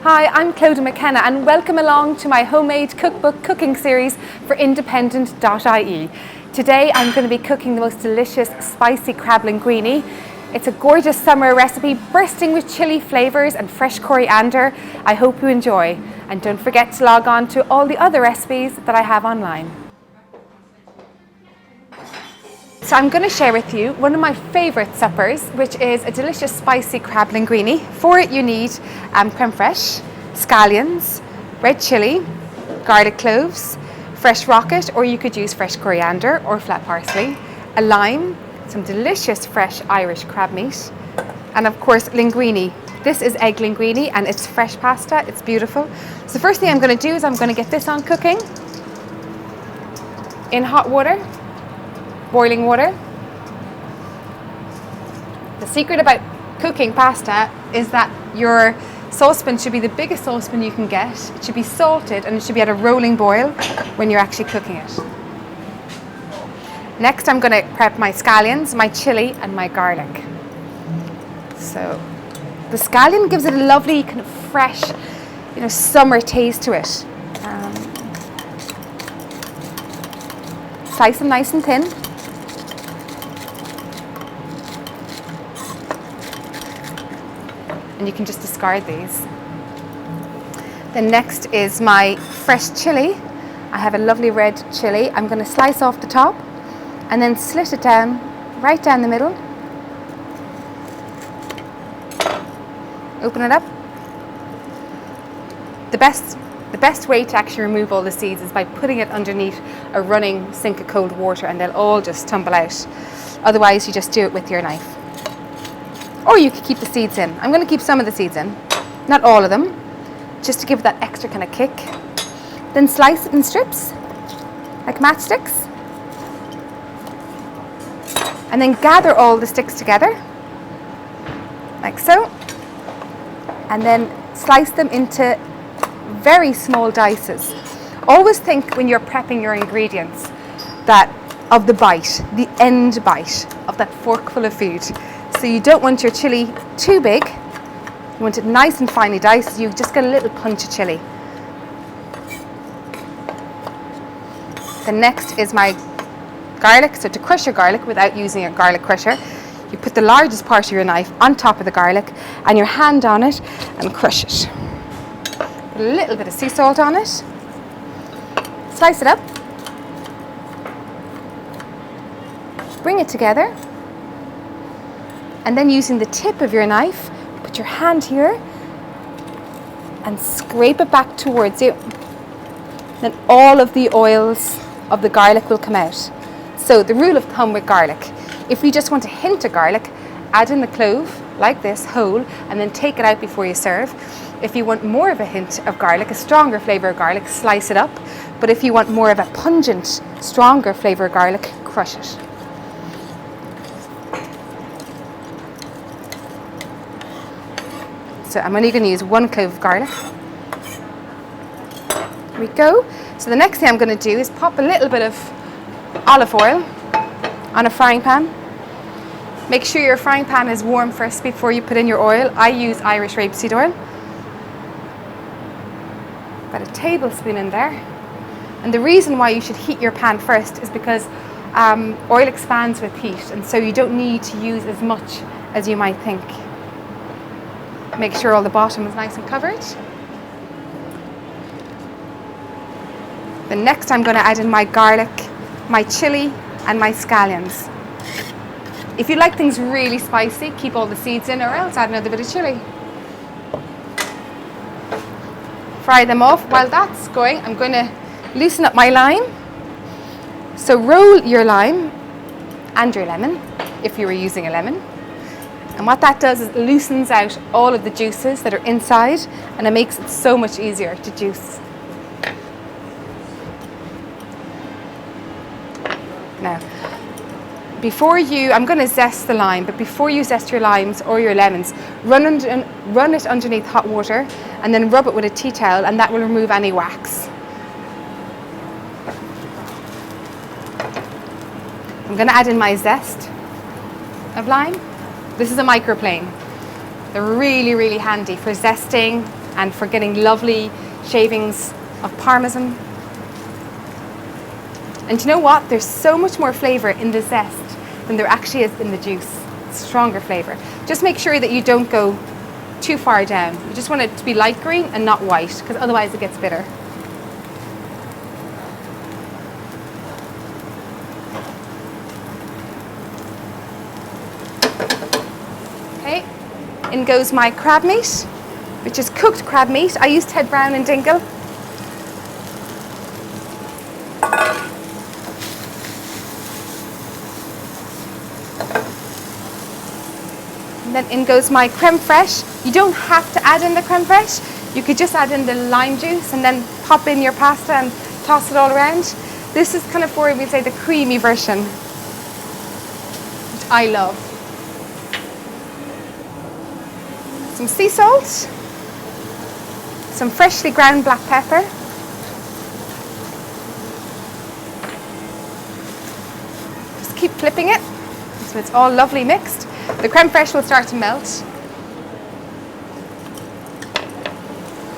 Hi, I'm Clodagh McKenna and welcome along to my homemade cookbook cooking series for Independent.ie. Today I'm going to be cooking the most delicious spicy crab linguini. It's a gorgeous summer recipe bursting with chilli flavours and fresh coriander. I hope you enjoy, and don't forget to log on to all the other recipes that I have online. So I'm going to share with you one of my favourite suppers, which is a delicious spicy crab linguini. For it you need creme fraiche, scallions, red chilli, garlic cloves, fresh rocket, or you could use fresh coriander or flat parsley, a lime, some delicious fresh Irish crab meat, and of course linguini. This is egg linguini and it's fresh pasta, it's beautiful. So the first thing I'm going to do is I'm going to get this on cooking in hot water. Boiling water. The secret about cooking pasta is that your saucepan should be the biggest saucepan you can get. It should be salted and it should be at a rolling boil when you're actually cooking it. Next I'm going to prep my scallions, my chilli and my garlic. So the scallion gives it a lovely kind of fresh, summer taste to it. Slice them nice and thin. And you can just discard these. Then next is my fresh chilli. I have a lovely red chilli. I'm going to slice off the top and then slit it down, right down the middle. Open it up. The best way to actually remove all the seeds is by putting it underneath a running sink of cold water and they'll all just tumble out. Otherwise you just do it with your knife. Or you could keep the seeds in. I'm going to keep some of the seeds in, not all of them, just to give it that extra kind of kick. Then slice it in strips, like matchsticks. And then gather all the sticks together, like so. And then slice them into very small dices. Always think when you're prepping your ingredients of the bite, the end bite of that forkful of food. So you don't want your chilli too big, you want it nice and finely diced, you just get a little punch of chilli. The next is my garlic. So to crush your garlic without using a garlic crusher, you put the largest part of your knife on top of the garlic and your hand on it and crush it. Put a little bit of sea salt on it, slice it up, bring it together. And then using the tip of your knife, put your hand here and scrape it back towards you. Then all of the oils of the garlic will come out. So the rule of thumb with garlic, if you just want a hint of garlic, add in the clove like this, whole, and then take it out before you serve. If you want more of a hint of garlic, a stronger flavour of garlic, slice it up. But if you want more of a pungent, stronger flavour of garlic, crush it. So I'm only going to use 1 clove of garlic. There we go. So the next thing I'm going to do is pop a little bit of olive oil on a frying pan. Make sure your frying pan is warm first before you put in your oil. I use Irish rapeseed oil. About a tablespoon in there. And the reason why you should heat your pan first is because oil expands with heat, and so you don't need to use as much as you might think. Make sure all the bottom is nice and covered. Then next I'm going to add in my garlic, my chilli and my scallions. If you like things really spicy, keep all the seeds in, or else add another bit of chilli. Fry them off. While that's going, I'm going to loosen up my lime. So roll your lime and your lemon, if you were using a lemon. And what that does is it loosens out all of the juices that are inside and it makes it so much easier to juice. Now, I'm going to zest the lime, but before you zest your limes or your lemons, run it underneath hot water and then rub it with a tea towel, and that will remove any wax. I'm going to add in my zest of lime. This is a microplane. They're really, really handy for zesting and for getting lovely shavings of Parmesan. And you know what? There's so much more flavour in the zest than there actually is in the juice. Stronger flavour. Just make sure that you don't go too far down. You just want it to be light green and not white, because otherwise it gets bitter. Okay, in goes my crab meat, which is cooked crab meat. I use Ted Brown and Dingle. And then in goes my creme fraiche. You don't have to add in the creme fraiche. You could just add in the lime juice and then pop in your pasta and toss it all around. This is kind of for, we'd say, the creamy version, which I love. Some sea salt, some freshly ground black pepper, just keep flipping it so it's all lovely mixed. The creme fraiche will start to melt.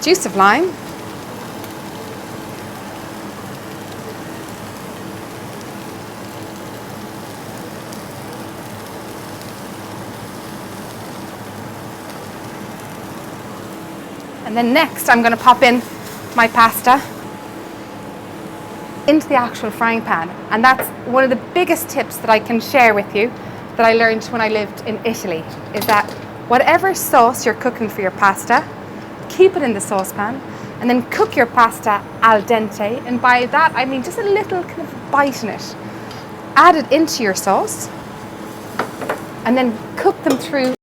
Juice of lime. And then next I'm going to pop in my pasta into the actual frying pan. And that's one of the biggest tips that I can share with you that I learned when I lived in Italy, is that whatever sauce you're cooking for your pasta, keep it in the saucepan and then cook your pasta al dente. And by that I mean just a little kind of bite in it. Add it into your sauce and then cook them through